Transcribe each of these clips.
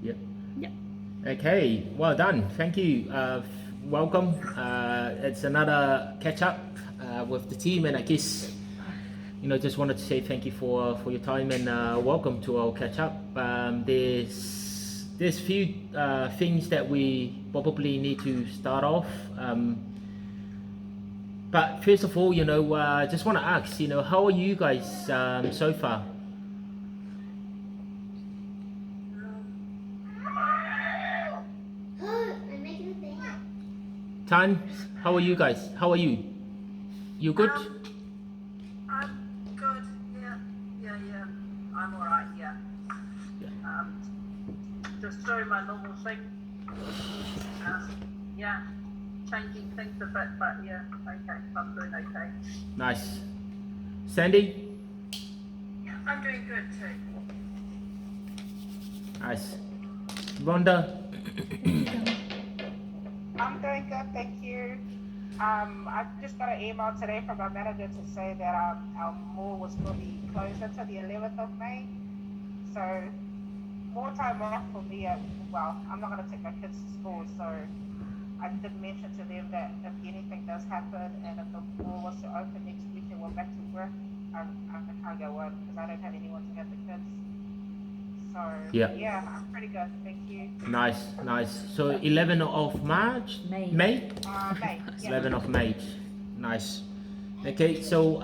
Yeah. Yeah. Okay, well done. Thank you. Welcome. It's another catch up with the team, and I guess just wanted to say thank you for your time and welcome to our catch up. There's few things that we probably need to start off. But first of all, just want to ask, how are you guys so far? Tan, how are you guys? How are you? You good? I'm good. Yeah. I'm alright. Yeah. Yeah. Just doing my normal thing. Yeah, changing things a bit, but yeah, okay. I'm doing okay. Nice. Sandy? I'm doing good too. Nice. Rhonda? I'm doing good, thank you. I just got an email today from our manager to say that our mall was going to be closed until the 11th of May. So more time off for me. Well, I'm not going to take my kids to school, so I did mention to them that if anything does happen and if the mall was to open next week and we're back to work, I can't go on because I don't have anyone to have the kids. So yeah, I'm pretty good, thank you. Nice. So 11th of March? May. May. Yeah. 11th of May. Nice. Okay, so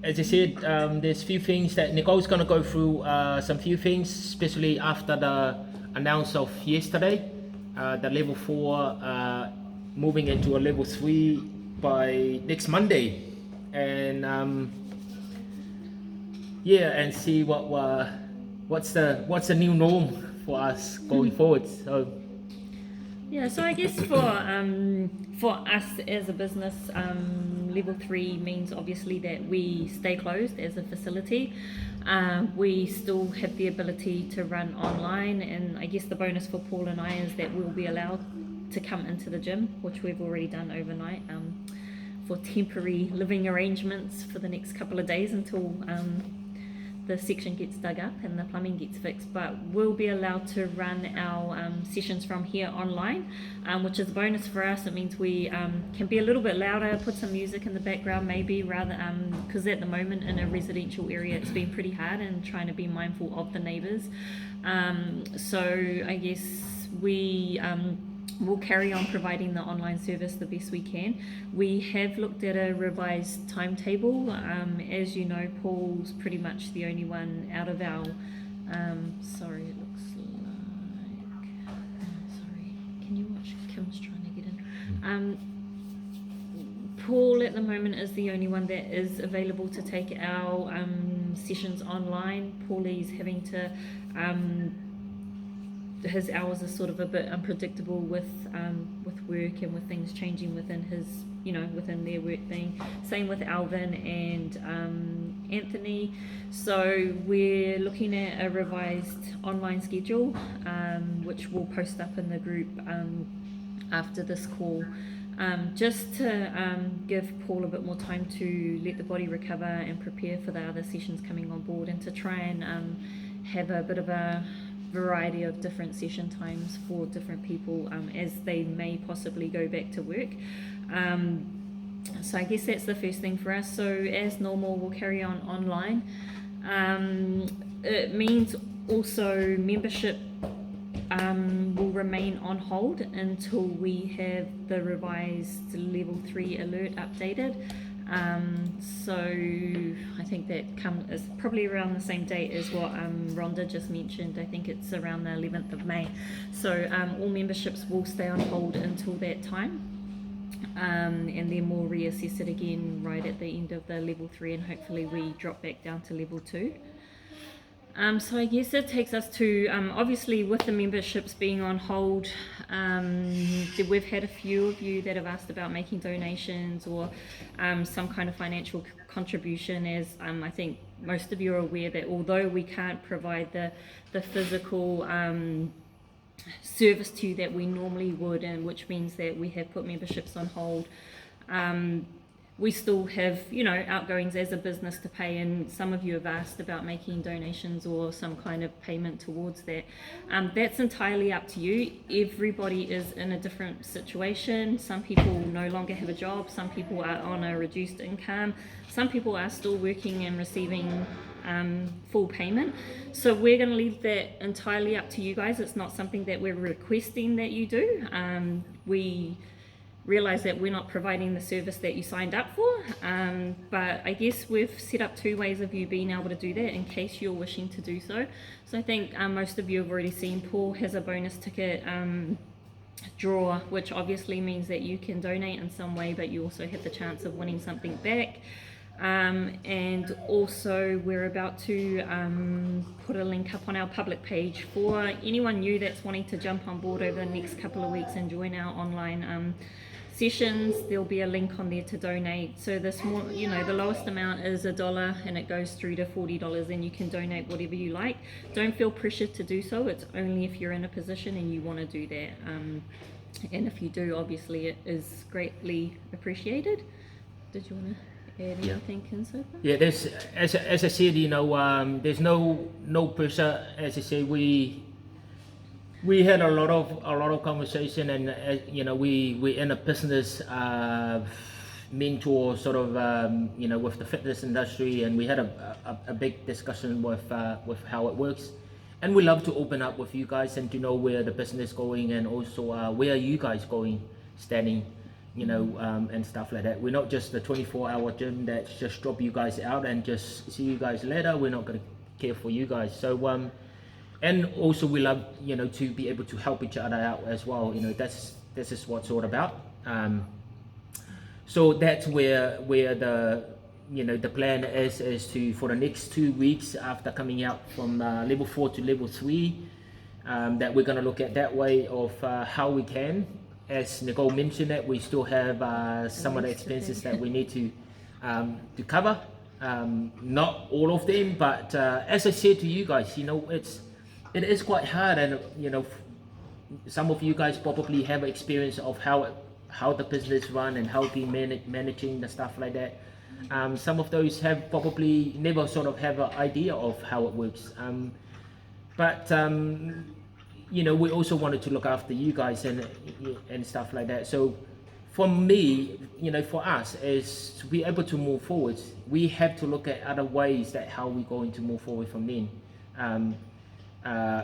as I said, there's few things that Nicole's gonna go through. Some few things, especially after the announce of yesterday, the level 4 moving into a level 3 by next Monday, and and see what's the new norm for us going forward. So Yeah, so I guess for us as a business, level 3 means obviously that we stay closed as a facility. We still have the ability to run online, and I guess the bonus for Paul and I is that we'll be allowed to come into the gym, which we've already done overnight, for temporary living arrangements for the next couple of days until the section gets dug up and the plumbing gets fixed. But we'll be allowed to run our sessions from here online, which is a bonus for us. It means we can be a little bit louder, put some music in the background maybe, rather because at the moment in a residential area it's been pretty hard and trying to be mindful of the neighbours. So I guess we'll carry on providing the online service the best we can. We have looked at a revised timetable. As you know, Paul's pretty much the only one out of our sorry, it looks like sorry, can you watch? Kim's trying to get in. Paul at the moment is the only one that is available to take our sessions online. Paulie's having to his hours are sort of a bit unpredictable with work and with things changing within his, within their work thing. Same with Alvin and Anthony. So we're looking at a revised online schedule, which we'll post up in the group after this call. Just to give Paul a bit more time to let the body recover and prepare for the other sessions coming on board, and to try and have a bit of a variety of different session times for different people as they may possibly go back to work. So I guess that's the first thing for us. So as normal, we'll carry on online. It means also membership will remain on hold until we have the revised level 3 alert updated. So I think that is probably around the same date as what Rhonda just mentioned. I think it's around the 11th of May. So all memberships will stay on hold until that time, and then we'll reassess it again right at the end of the level 3, and hopefully we drop back down to level 2. So I guess it takes us to, obviously with the memberships being on hold, we've had a few of you that have asked about making donations or some kind of financial contribution, as I think most of you are aware that although we can't provide the physical service to you that we normally would, and which means that we have put memberships on hold, we still have, outgoings as a business to pay, and some of you have asked about making donations or some kind of payment towards that. That's entirely up to you. Everybody is in a different situation. Some people no longer have a job, some people are on a reduced income, some people are still working and receiving full payment. So we're going to leave that entirely up to you guys. It's not something that we're requesting that you do. We realize that we're not providing the service that you signed up for, but I guess we've set up 2 ways of you being able to do that in case you're wishing to do so. So I think most of you have already seen Paul has a bonus ticket draw, which obviously means that you can donate in some way, but you also have the chance of winning something back. And also we're about to put a link up on our public page for anyone new that's wanting to jump on board over the next couple of weeks and join our online sessions. There'll be a link on there to donate. So the lowest amount is $1 and it goes through to $40, and you can donate whatever you like. Don't feel pressured to do so. It's only if you're in a position and you want to do that. And if you do, obviously it is greatly appreciated. Did you want to add anything, Kinso? Yeah, there's as I said, there's no pressure. As I say, we had a lot of conversation, and we're in a business mentor sort of with the fitness industry, and we had a big discussion with how it works, and we love to open up with you guys and to know where the business is going, and also where are you guys going, standing, and stuff like that. We're not just the 24-hour gym that's just drop you guys out and just see you guys later. We're not going to care for you guys. So and also we love to be able to help each other out as well. This is what it's all about. So that's where the plan is to, for the next 2 weeks after coming out from level 4 to level 3, that we're going to look at that way of how we can. As Nicole mentioned, that we still have some of the expenses that we need to cover. Not all of them, but as I said to you guys, it is quite hard, and some of you guys probably have experience of how the business run and how to managing the stuff like that. Some of those have probably never sort of have an idea of how it works. But we also wanted to look after you guys and stuff like that. So for me, for us, is to be able to move forward, we have to look at other ways that how we're going to move forward from then.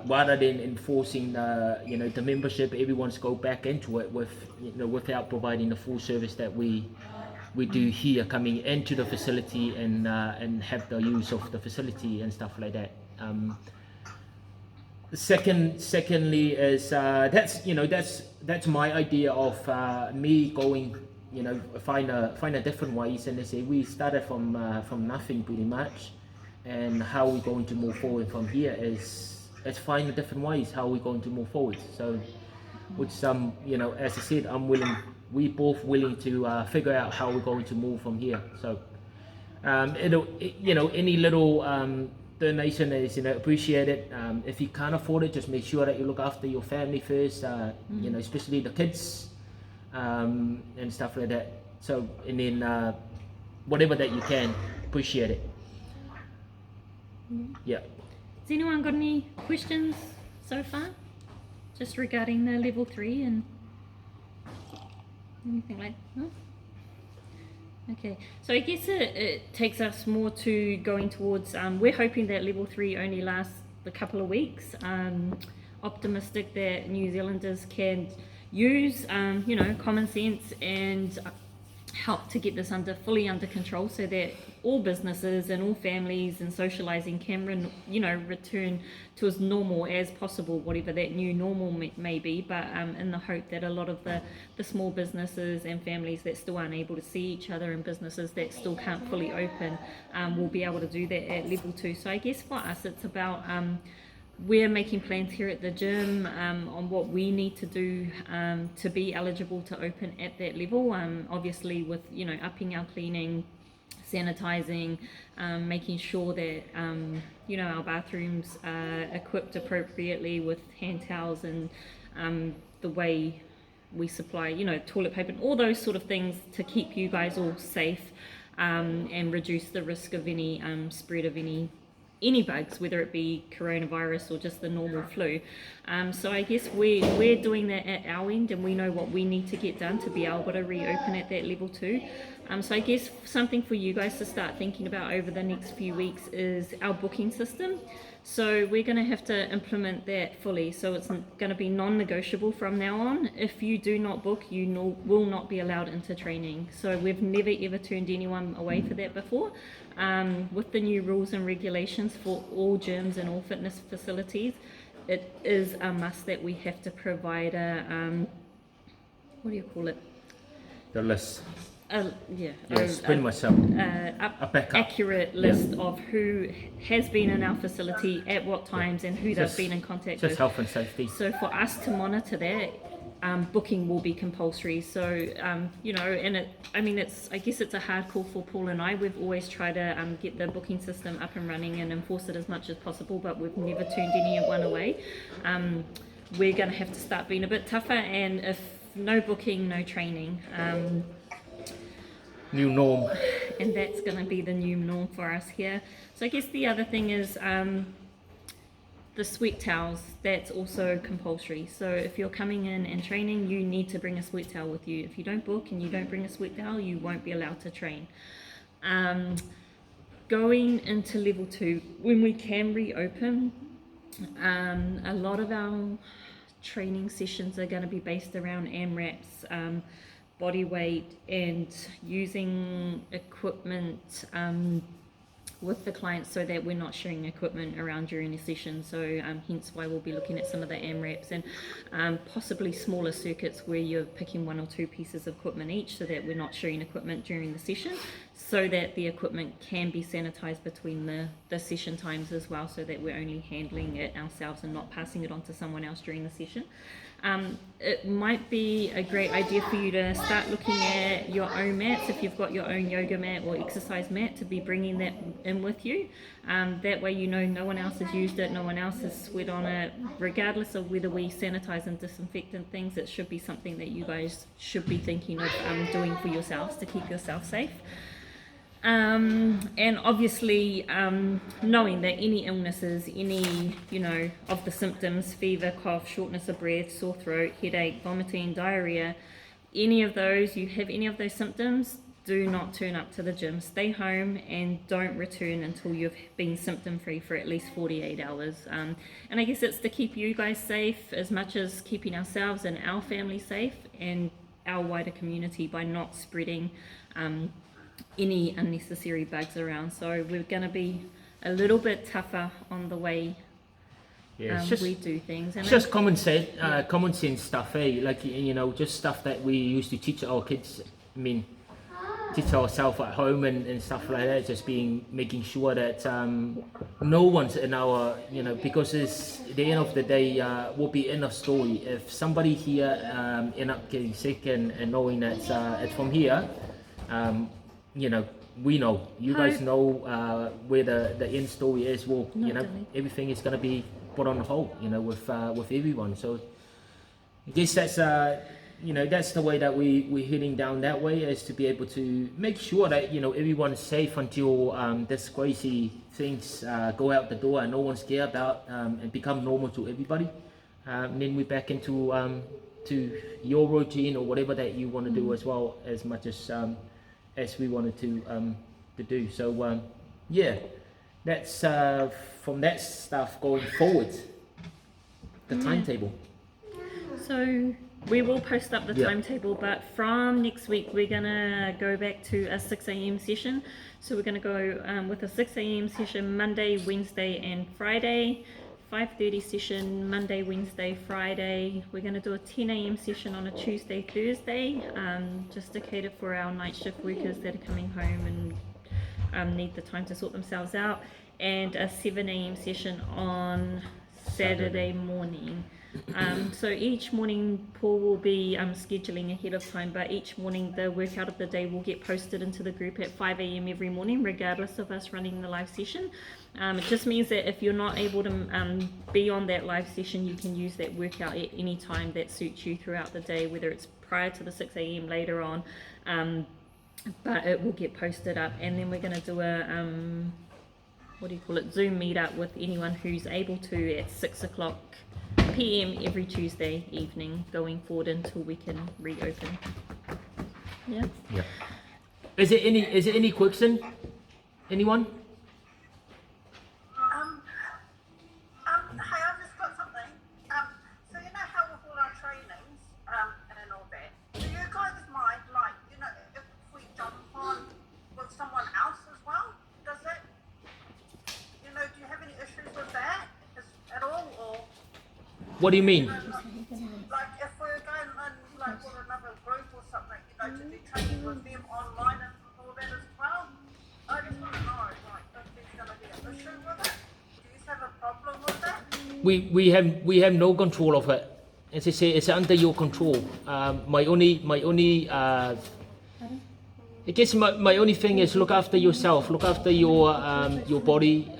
Rather than enforcing the membership, everyone's go back into it without providing the full service that we do here, coming into the facility and have the use of the facility and stuff like that. Secondly is that's my idea of me going, find a different ways. And they say we started from nothing pretty much, and how we're going to move forward from here is let's find the different ways how we're going to move forward. So with some, as I said, we both willing to figure out how we're going to move from here. So any little donation is appreciated. If you can't afford it, just make sure that you look after your family first, especially the kids and stuff like that. So, and then whatever that you can, appreciate it. Yeah. Has anyone got any questions so far, just regarding the level 3 and anything like that? No? Okay, so I guess it takes us more to going towards, we're hoping that level 3 only lasts a couple of weeks. Optimistic that New Zealanders can use, common sense and help to get this fully under control, so that all businesses and all families and socializing can return to as normal as possible, whatever that new normal may be. But in the hope that a lot of the small businesses and families that still aren't able to see each other, and businesses that still can't fully open, will be able to do that at level 2. So I guess for us it's about we're making plans here at the gym on what we need to do to be eligible to open at that level. Obviously with upping our cleaning, sanitizing, making sure that our bathrooms are equipped appropriately with hand towels, and the way we supply, you know, toilet paper and all those sort of things to keep you guys all safe, and reduce the risk of any spread of any bugs, whether it be coronavirus or just the normal flu. So I guess we're doing that at our end, and we know what we need to get done to be able to reopen at that level 2. So I guess something for you guys to start thinking about over the next few weeks is our booking system. So we're going to have to implement that fully. So it's going to be non-negotiable from now on. If you do not book, you will not be allowed into training. So we've never ever turned anyone away for that before. With the new rules and regulations for all gyms and all fitness facilities, it is a must that we have to provide a, what do you call it? The list. Yeah, Spin myself. A backup. accurate list of who has been in our facility at what times and who Just- they've been in contact Just with. health and safety. So for us to monitor that, booking will be compulsory. So you know, and I guess it's a hard call for Paul and I. We've always tried to get the booking system up and running and enforce it as much as possible, but we've never turned anyone away. We're going to have to start being a bit tougher, and if no booking, no training. New norm. And that's going to be the new norm for us here. So I guess the other thing is the sweat towels. That's also compulsory. So if you're coming in and training, you need to bring a sweat towel with you. If you don't book and you don't bring a sweat towel, you won't be allowed to train. Going into level 2, when we can reopen, a lot of our training sessions are going to be based around AMRAPs, body weight, and using equipment with the clients so that we're not sharing equipment around during a session. So hence why we'll be looking at some of the AMRAPs and possibly smaller circuits where you're picking 1 or 2 pieces of equipment each, so that we're not sharing equipment during the session, so that the equipment can be sanitized between the session times as well, so that we're only handling it ourselves and not passing it on to someone else during the session. It might be a great idea for you to start looking at your own mats, if you've got your own yoga mat or exercise mat, to be bringing that in with you. That way you know no one else has used it, no one else has sweat on it. Regardless of whether we sanitize and disinfect and things, it should be something that you guys should be thinking of doing for yourselves to keep yourself safe. And obviously knowing that any illnesses, any of the symptoms, fever, cough, shortness of breath, sore throat, headache, vomiting, diarrhea, any of those, you have any of those symptoms, do not turn up to the gym. Stay home and don't return until you've been symptom free for at least 48 hours. And I guess it's to keep you guys safe as much as keeping ourselves and our family safe and our wider community by not spreading any unnecessary bugs around. So we're going to be a little bit tougher on the way we do things. And It's just common sense stuff, like just stuff that we used to teach our kids. Teach ourselves at home and stuff like that. Just making sure that no one's in our, because it's at the end of the day will be in a story. If somebody here end up getting sick and knowing that it's from here, we know, you guys know where the end story is. Well, everything is going to be put on hold, with everyone. So I guess that's that's the way that we're heading down that way, is to be able to make sure that everyone's safe until this crazy things go out the door and no one's care about and become normal to everybody. And then we're back into to your routine or whatever that you want to do as well, as much as we wanted to do. So that's from that stuff going forward, the timetable. So we will post up the timetable, but from next week we're gonna go back to a 6 a.m. session. So we're gonna go with a 6 a.m. session Monday, Wednesday and Friday, 5:30 session Monday, Wednesday, Friday. We're gonna do a 10 a.m. session on a Tuesday, Thursday, just to cater for our night shift workers that are coming home and need the time to sort themselves out, and a 7 a.m. session on Saturday morning. So each morning Paul will be scheduling ahead of time, but each morning the workout of the day will get posted into the group at 5 a.m. every morning, regardless of us running the live session. It just means that if you're not able to be on that live session, you can use that workout at any time that suits you throughout the day, whether it's prior to the 6 a.m. later on, but it will get posted up. And then we're going to do a Zoom meetup with anyone who's able to at 6 o'clock p.m. every Tuesday evening going forward until we can reopen. Yeah. Yeah. Is there any question? Anyone? Hey, I've just got something. So you know how with all our trainings, and all that, do you guys mind, like, you know, if we jump on with someone else as well? Does that, you know, do you have any issues with that at all, or? What do you mean? Like if we're going in like with another group or something, you know, to do training with them online and all that as well. I just want to know, like, if there's going to be an issue with it. Do you have a problem with that? We have no control of it. As I say, it's under your control. My only I guess my only thing is look after yourself, look after your body,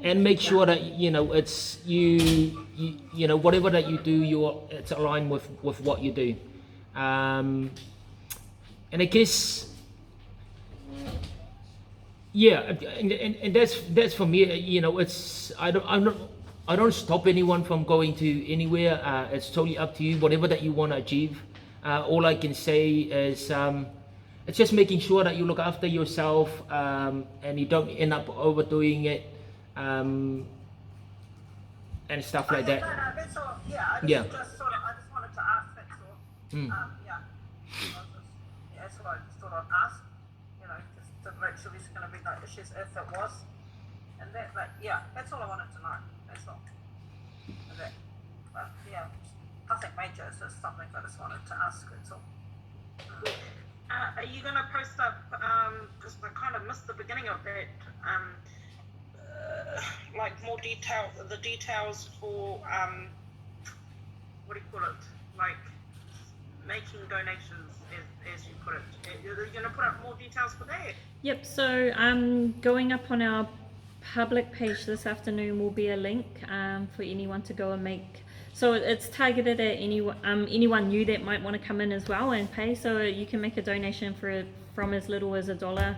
and make sure that you know it's you know whatever that you do, it's aligned with what you do. And I guess yeah, and that's for me. You know, it's I don't stop anyone from going to anywhere. It's totally up to you. Whatever that you want to achieve. All I can say is it's just making sure that you look after yourself and you don't end up overdoing it and stuff like that. No, that's all. Yeah, I just wanted to ask. That's all. That's what I just thought I'd ask. You know, just to make sure there's going to be no issues if it was. And that, that's all I wanted to know. That's all. And that, but yeah, nothing major. It's just something I just wanted to ask. That's all. Are you going to post up? Because I kind of missed the beginning of that. Like more detail, the details for what do you call it? Like making donations, as you put it. Are you going to put up more details for that? Yep. So going up on our public page this afternoon will be a link for anyone to go and make. So it's targeted at anyone new that might want to come in as well and pay. So you can make a donation from as little as $1.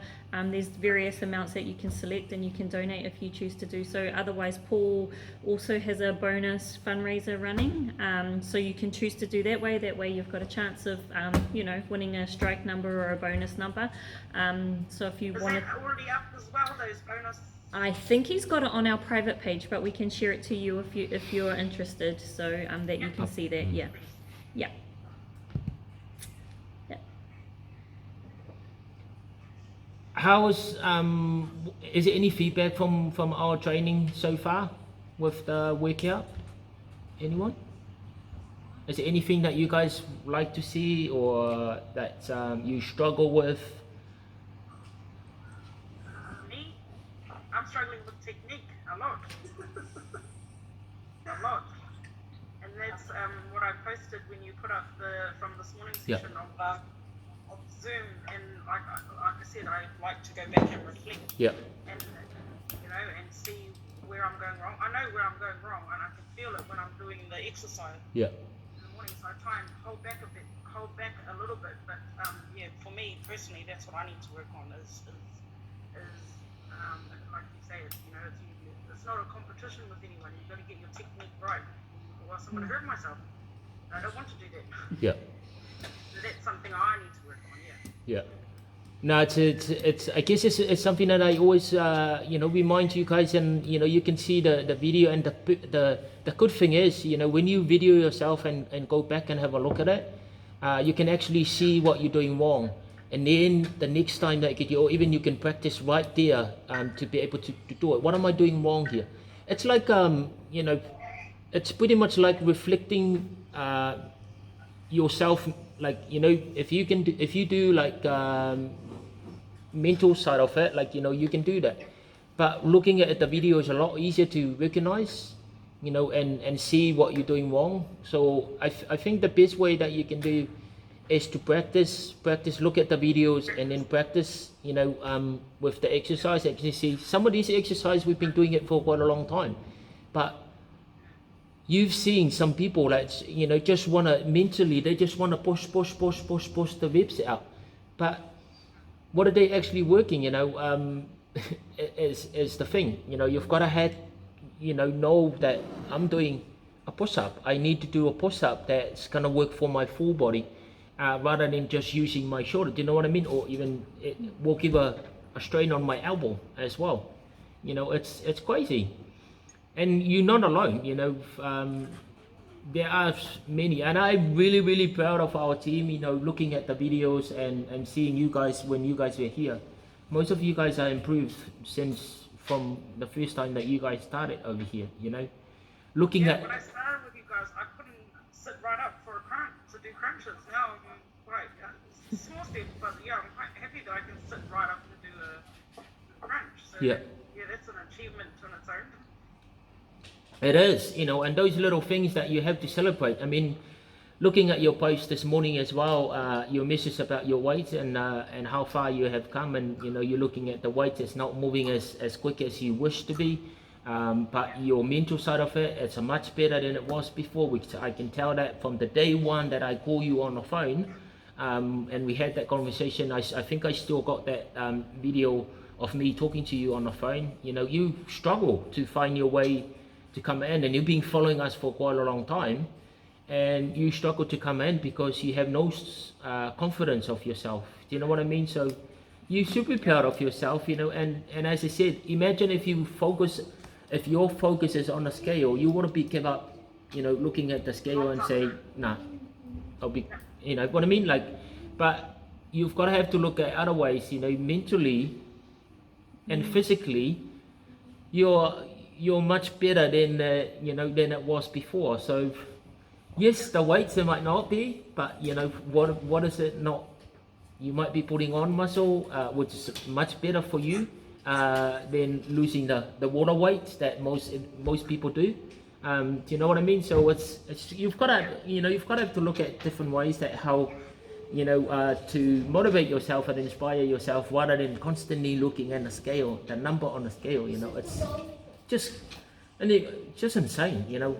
There's various amounts that you can select and you can donate if you choose to do so. Otherwise, Paul also has a bonus fundraiser running. So you can choose to do that way. That way you've got a chance of, winning a strike number or a bonus number. So if you want to... Is that already up as well, those bonus? I think he's got it on our private page, but we can share it to you if you're interested, so that you can see that. Yeah. How's is there any feedback from our training so far with the workout? Anyone? Is there anything that you guys like to see or that you struggle with? I'm struggling with technique a lot. And that's what I posted when you put up from this morning's session of Zoom. And like I said, I like to go back and reflect. Yeah. And and see where I'm going wrong. I know where I'm going wrong, and I can feel it when I'm doing the exercise. Yeah. In the morning, so I try and hold back a little bit. But for me personally, that's what I need to work on. Is like you say, it's not a competition with anyone. You've got to get your technique right, or else I'm going to hurt myself. I don't want to do that. Yeah. So that's something I need to work on. Yeah. No, it's I guess it's something that I always remind you guys, and you can see the video, and the good thing is when you video yourself and go back and have a look at it, you can actually see what you're doing wrong. And then the next time that you can practice right there to be able to do it. What am I doing wrong here? It's like it's pretty much like reflecting yourself. Like if you do like mental side of it, like you can do that. But looking at the video is a lot easier to recognize you know, and see what you're doing wrong. So I think the best way that you can do is to practice, look at the videos and then practice, you know, with the exercise. Actually see some of these exercises, we've been doing it for quite a long time, but you've seen some people that, you know, just want to mentally, they just want to push the reps out, but what are they actually working, you know, is the thing, you know. You've got to have, you know that I'm doing a push-up, I need to do a push-up that's going to work for my full body, rather than just using my shoulder, do you know what I mean? Or even it will give a strain on my elbow as well, you know. It's crazy. And you're not alone, you know. There are many, and I'm really proud of our team, you know, looking at the videos and seeing you guys when you guys were here. Most of you guys are improved since from the first time that you guys started over here, you know. Looking Yeah, at, when I started with you guys, I couldn't sit right up for a crunch to do crunches. Now I'm quite small step, but yeah, I'm quite happy that I can sit right up to do a crunch. So yeah, that's an achievement on its own. it is, you know, and those little things that you have to celebrate. I mean, looking at your post this morning as well, your message about your weight and how far you have come, and you know, you're looking at the weight, it's not moving as quick as you wish to be, but your mental side of it, it's much better than it was before, which I can tell that from the day one that I call you on the phone, and we had that conversation. I think I still got that video of me talking to you on the phone. You know, you struggle to find your way to come in, and you've been following us for quite a long time, and you struggle to come in because you have no confidence of yourself. Do you know what I mean? So you're super proud of yourself, you know. And as I said, imagine if your focus is on the scale, you want to be give up, you know, looking at the scale and say, nah, I'll be, you know what I mean? Like, but you've got to have to look at other ways, you know, mentally and physically, you're much better than you know, than it was before. So yes, the weights, they might not be, but you know, what is it not? You might be putting on muscle, which is much better for you than losing the water weight that most people do. Do you know what I mean? So it's you've got to, you know, you've got to have to look at different ways that how, you know, to motivate yourself and inspire yourself, rather than constantly looking at the scale, the number on the scale. You know, it's just just insane. You know,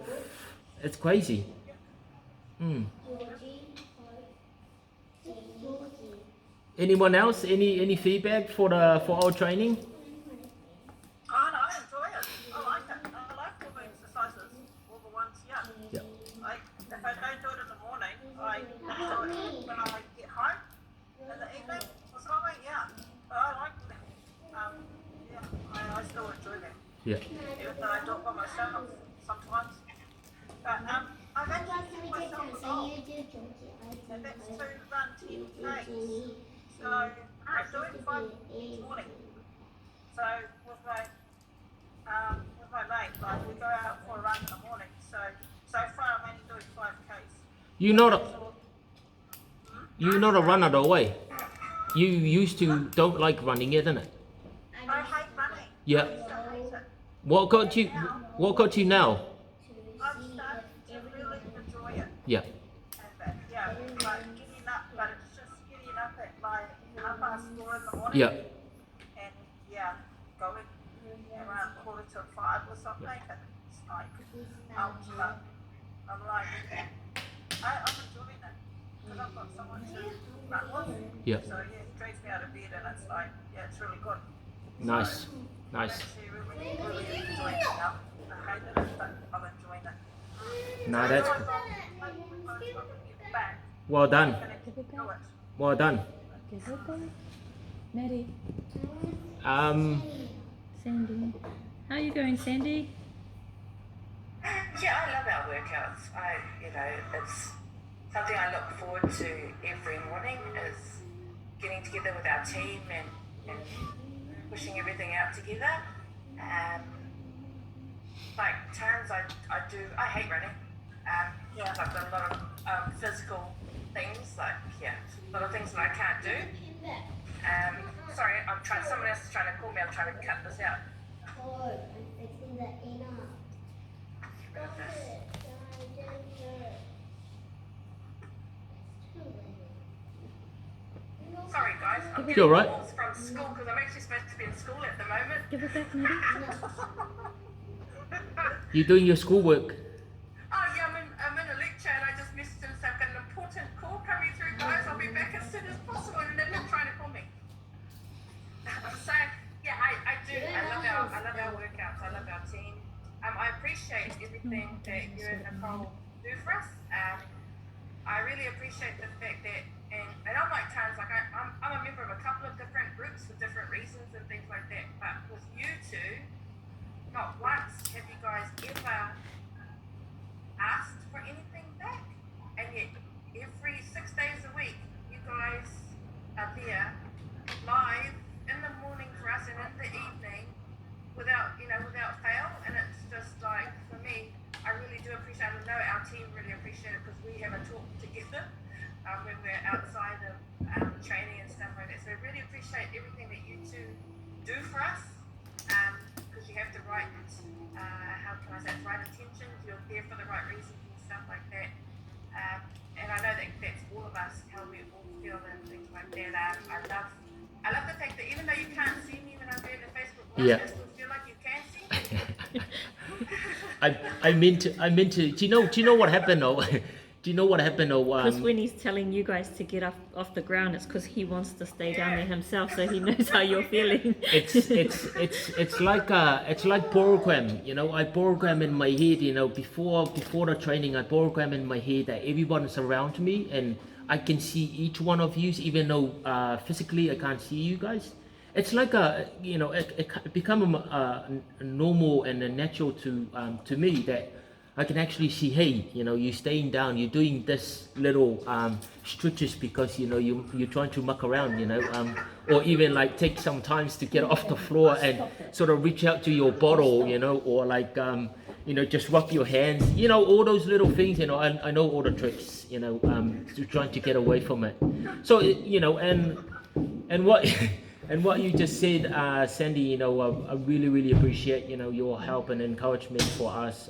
it's crazy. Anyone else? Any feedback for our training? Oh no, I enjoy it. I like it. I like all the exercises, all the ones, yeah. Yeah. Like, if I don't do it in the morning, I do it when I get home. In the evening, or something, yeah. But I like them. Yeah, I still enjoy them. Yeah. Even though I do it by myself sometimes. But I've actually set myself a goal, and that's to run 10Ks. So I'm doing 5 each morning. So with my mate, like, we go out for a run in the morning. So far I'm only doing 5Ks. You're not a runner though, way. You used to don't like running, isn't it? I hate running. Yeah. I used to hate it. What got you now? I've started to really enjoy it. Yeah. And yeah, like getting up, but it's just getting up at like 4:30 in the morning. Yeah. And yeah, going around 4:45 or something. And it's like, ouch, but I'm like, I'm enjoying it because I've got someone to run with. Yeah. So yeah, it drags me out of bed, and it's like, yeah, it's really good. Nice. I'm actually really enjoying it now. I hated it, but I'm enjoying it. Nah, that's I thought I could get back well done. and I could do it. Well done. Maddie, Sandy. How are you going, Sandy? Yeah, I love our workouts. It's something I look forward to every morning, is getting together with our team and pushing everything out together. Like times I hate running. I've done a lot of physical things, like, a lot of things that I can't do. Sorry, someone else is trying to call me, I'm trying to cut this out. Sorry guys, I'm You getting alright? calls from school because I'm actually supposed to be in school at the moment. Give it back, Maddie. You're doing your schoolwork. Oh yeah, I'm in a lecture and I just missed him, so I've got an important call coming through, guys. I'll be back as soon as possible, and they've been trying to call me. So yeah, I do. I love our workouts. I love our team. I appreciate everything that you and Nicole do for us. I really appreciate the fact that, and unlike times, like I'm a member of a couple of different groups for different reasons and things like that. But with you two, not once have you guys ever asked for anything back, and yet every 6 days a week you guys are there live in the morning for us and in the evening without fail. And it's just like, for me, I really do appreciate it. I know our team really appreciate it because we have a talk together when we're outside of training and stuff like that. So I really appreciate everything that you two do for us, because you have the right, how can I say, the right intentions, you're there for the right reasons and stuff like that. And I know that that's all of us, how we all feel and things like that. I love the fact that even though you can't see me when I'm doing the Facebook Live, Yeah. I still feel like you can see me. I meant to. Do you know what happened though? Do you know what happened though? Because when he's telling you guys to get off the ground, it's because he wants to stay down there himself, so he knows how you're feeling. it's like program, you know. I program in my head, you know, before the training. I program in my head that everyone's around me and I can see each one of you, even though physically I can't see you guys. It's like it become a normal and a natural to me that I can actually see, hey, you know, you're staying down, you're doing this little stretches because, you know, you're trying to muck around, you know, or even like take some times to get off the floor and sort of reach out to your bottle, you know, or like, you know, just rub your hands, you know, all those little things, you know. I know all the tricks, you know, to trying to get away from it. So, you know, and what... And what you just said, Sandy, you know, I really, really appreciate, you know, your help and encouragement for us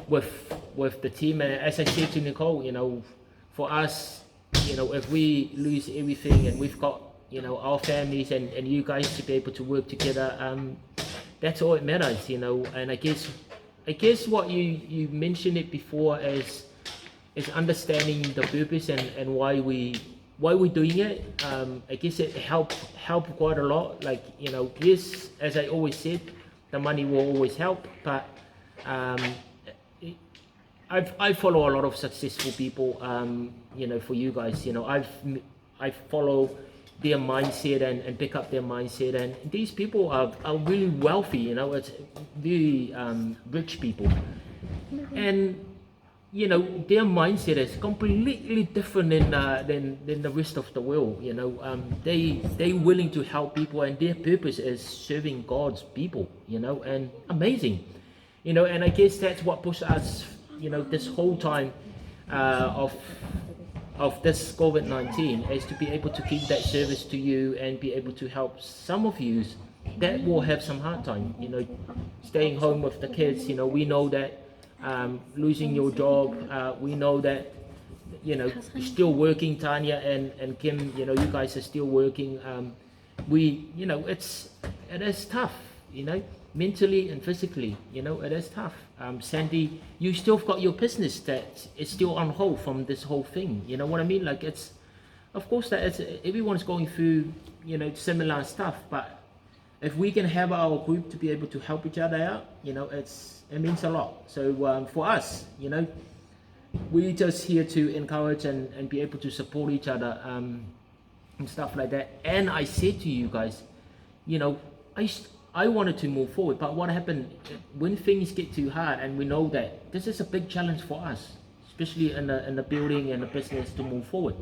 with the team. And as I said to Nicole, you know, for us, you know, if we lose everything and we've got, you know, our families and you guys to be able to work together, that's all it matters, you know. And I guess what you mentioned it before is understanding the purpose and why we're doing it. I guess it helped quite a lot. Like, you know, yes, as I always said, the money will always help, but I follow a lot of successful people. You know, for you guys, you know, I follow their mindset and pick up their mindset, and these people are really wealthy. You know, it's very rich people, and you know, their mindset is completely different than the rest of the world. You know, they're willing to help people, and their purpose is serving God's people. You know, and amazing. You know, and I guess that's what pushed us. You know, this whole time of this COVID-19 is to be able to give that service to you and be able to help some of you that will have some hard time. You know, staying home with the kids. You know, we know that. Losing your job, we know that, you know, you're still working, Tanya and Kim, you know, you guys are still working. You know, it is tough, you know, mentally and physically, you know, it is tough. Sandy, you still got your business that is still on hold from this whole thing, you know what I mean? Like, it's, of course that everyone's going through, you know, similar stuff, but if we can have our group to be able to help each other out, you know, it means a lot. So for us, you know, we're just here to encourage and be able to support each other and stuff like that. And I said to you guys, you know, I wanted to move forward, but what happened when things get too hard, and we know that this is a big challenge for us, especially in the building and the business, to move forward.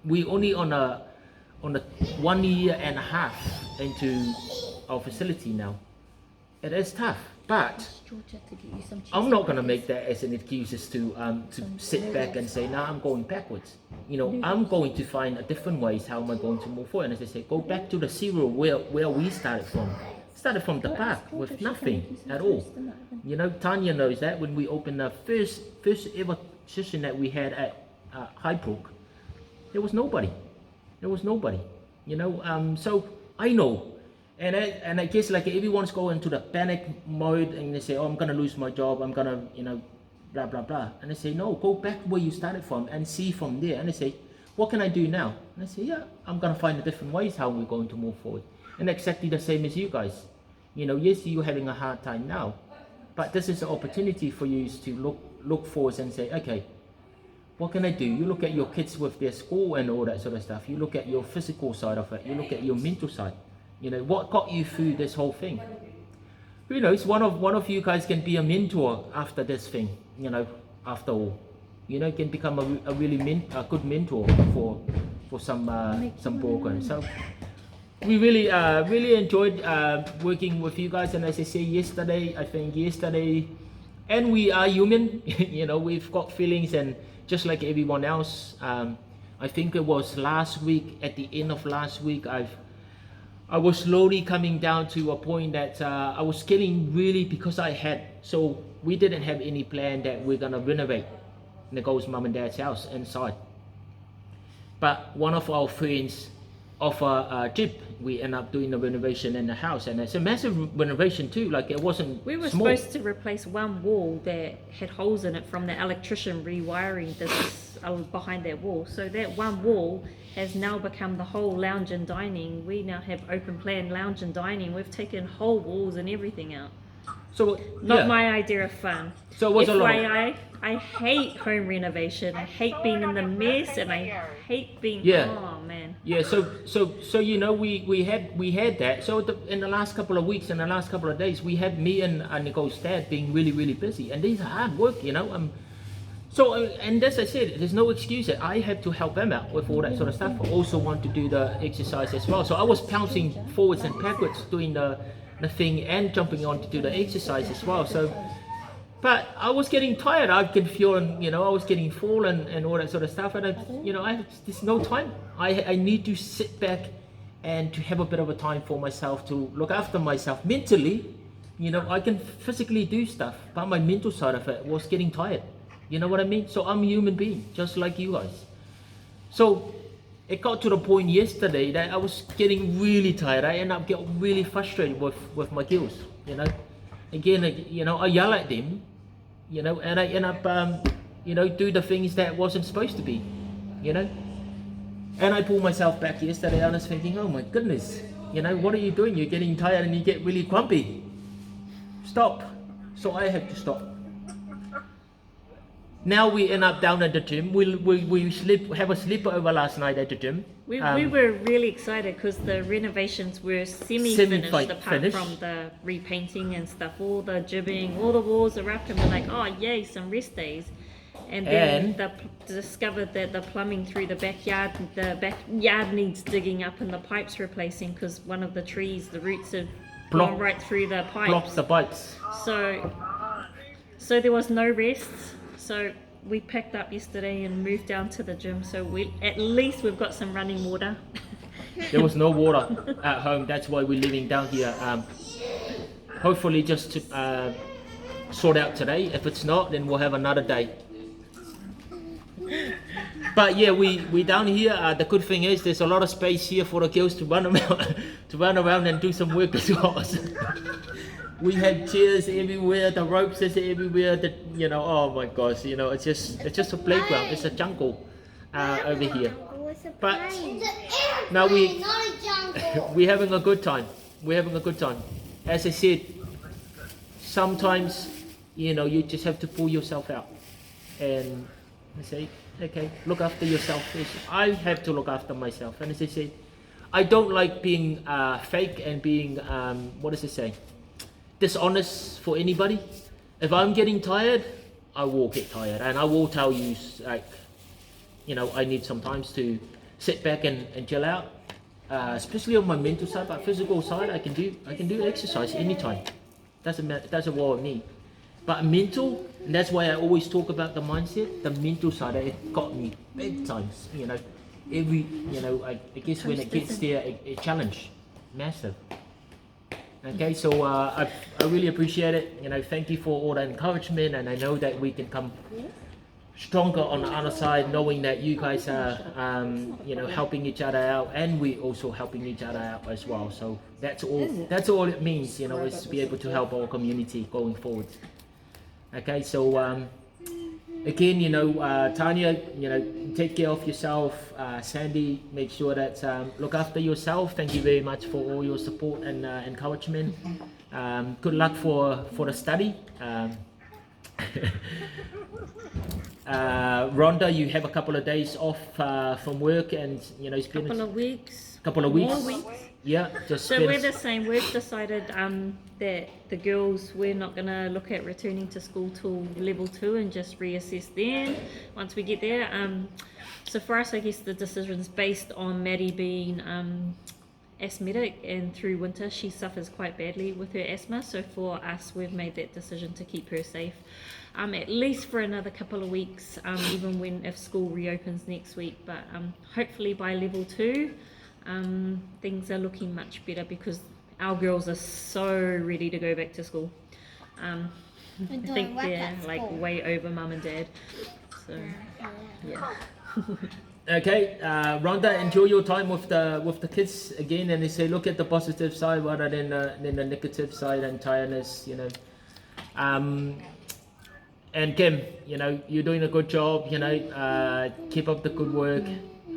We only on a 1.5 years into our facility now. It is tough, but I'm not going to make that as an excuse to sit back and say, nah, I'm going backwards. You know, I'm going to find a different ways. How am I going to move forward? And as I say, go back to the zero where we started from. Started from the back with nothing at all. You know, Tanya knows that when we opened the first ever session that we had at Highbrook, there was nobody. There was nobody. You know, so I know. And I guess like everyone's going into the panic mode and they say, oh, I'm going to lose my job. I'm going to, you know, blah, blah, blah. And I say, no, go back where you started from and see from there. And they say, what can I do now? And I say, yeah, I'm going to find a different ways how we're going to move forward. And exactly the same as you guys. You know, yes, you're having a hard time now, but this is an opportunity for you to look forward and say, okay, what can I do? You look at your kids with their school and all that sort of stuff. You look at your physical side of it. You look at your mental side. You know, what got you through this whole thing? Who knows, one of you guys can be a mentor after this thing, you know, after all. You know, can become a really a good mentor for some Borgons. So we really enjoyed working with you guys, and as I say yesterday, and we are human, you know, we've got feelings, and just like everyone else, I think it was last week, at the end of last week, I was slowly coming down to a point that I was getting really, because so we didn't have any plan that we're gonna renovate Nicole's mum and dad's house inside. But one of our friends offered a tip. We end up doing the renovation in the house, and it's a massive renovation too. Like it wasn't We were small. supposed to replace one wall that had holes in it from the electrician rewiring this behind that wall. So that one wall has now become the whole lounge and dining. We now have open plan lounge and dining. We've taken whole walls and everything out. So Not yeah. my idea of fun. So it was a lot. FYI, I hate home renovation. I hate being in the mess, and I hate being. Yeah. Oh man. Yeah, so you know, we had that. So in the last couple of weeks, in the last couple of days, we had me and Nicole's dad being really busy, and these are hard work, you know. So and as I said, there's no excuse that I have to help them out with all that sort of stuff. I also want to do the exercise as well. So I was pouncing forwards and backwards doing the thing and jumping on to do the exercise as well. So. But I was getting tired. I could feel, you know, I was getting full and all that sort of stuff. And there's no time. I need to sit back and to have a bit of a time for myself, to look after myself mentally. You know, I can physically do stuff, but my mental side of it was getting tired. You know what I mean? So I'm a human being, just like you guys. So it got to the point yesterday that I was getting really tired. I ended up getting really frustrated with my girls. You know, again, you know, I yell at them. You know, and I end up, you know, do the things that wasn't supposed to be, you know. And I pulled myself back yesterday, and I was thinking, oh my goodness, you know, what are you doing? You're getting tired and you get really grumpy. Stop. So I had to stop. Now we end up down at the gym. We have a sleepover last night at the gym. We were really excited because the renovations were semi-finished apart from the repainting and stuff. All the gymming, all the walls are up, and we're like, oh yay, some rest days. And then discovered that the plumbing through the backyard needs digging up and the pipes replacing because one of the trees, the roots have gone right through the pipes. Blocks the pipes. So there was no rest. So we packed up yesterday and moved down to the gym. So at least we've got some running water. There was no water at home. That's why we're living down here. Hopefully just to sort out today. If it's not, then we'll have another day. But yeah, we down here. The good thing is there's a lot of space here for the girls to run around and do some work as well. We had chairs everywhere, the ropes is everywhere. You know, oh my gosh, you know, it's just a playground. It's a jungle over here. But now we're having a good time. We're having a good time. As I said, sometimes, you know, you just have to pull yourself out and say, okay, look after yourself. I have to look after myself. And as I said, I don't like being fake and being, what does it say? Dishonest for anybody. If I'm getting tired, I will get tired, and I will tell you, like, you know, I need some time to sit back and chill out, especially on my mental side. But physical side, I can do exercise anytime. Doesn't worry me. But mental, and that's why I always talk about the mindset. The mental side, it got me big times. You know, I guess when it gets there, a challenge, massive. Okay, so I really appreciate it. You know, thank you for all the encouragement, and I know that we can come stronger on the other side, knowing that you guys are, you know, helping each other out, and we also helping each other out as well. So that's all. That's all it means, you know, is to be able to help our community going forward. Okay, so again, you know, Tanya, you know, take care of yourself. Sandy, make sure that look after yourself. Thank you very much for all your support and encouragement. Good luck for the study. Rhonda, you have a couple of days off from work, and you know, it's been Couple of weeks. couple of weeks. More weeks. Yeah, just So spend- we're the same. We've decided that the girls, we're not going to look at returning to school till level 2 and just reassess then once we get there. So for us, I guess the decision's based on Maddie being asthmatic, and through winter she suffers quite badly with her asthma. So for us, we've made that decision to keep her safe, at least for another couple of weeks, even if school reopens next week. But hopefully by level 2, things are looking much better, because our girls are so ready to go back to school. I think they're like way over mum and dad. So yeah. Okay, Rhonda, enjoy your time with the kids again, and they say look at the positive side rather than the negative side and tiredness, you know. And Kim, you know, you're doing a good job, you know, keep up the good work,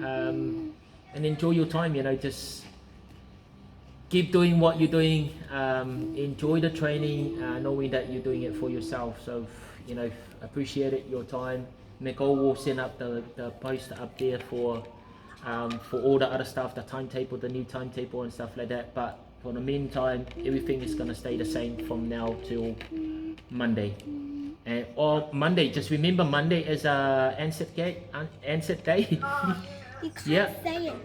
and enjoy your time, you know, just keep doing what you're doing, enjoy the training, knowing that you're doing it for yourself. So, you know, appreciate it, your time. Nicole will send up the poster up there for all the other stuff, the timetable, the new timetable and stuff like that. But for the meantime, everything is gonna stay the same from now till Monday. And or Monday, just remember Monday is Ansett Day. You can't Yeah. say it.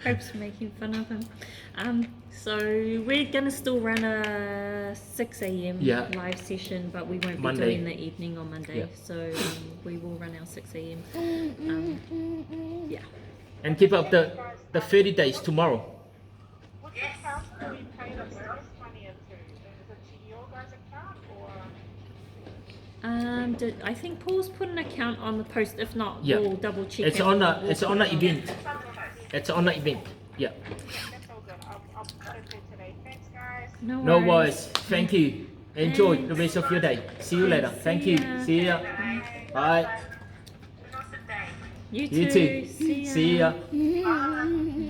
Hope's making fun of him. So we're gonna still run a 6 a.m. Yeah. live session, but we won't be Monday. doing the evening on Monday. Yeah. So we will run our 6 a.m. Yeah. And keep up the 30 days tomorrow. Which account do we pay the bonus money into? Is it to your guys' account or? I think Paul's put an account on the post. If not, Yeah. we'll double check. It's and on we'll the put it event. It's on the event. Yeah. That's all good. I'll put it there today. Thanks, guys. No No worries. worries. Thank you. Enjoy the Thanks. rest of your day. See you later. Thank you. ya. See ya. Bye. Awesome day. You You too. too. See ya. Mm-hmm.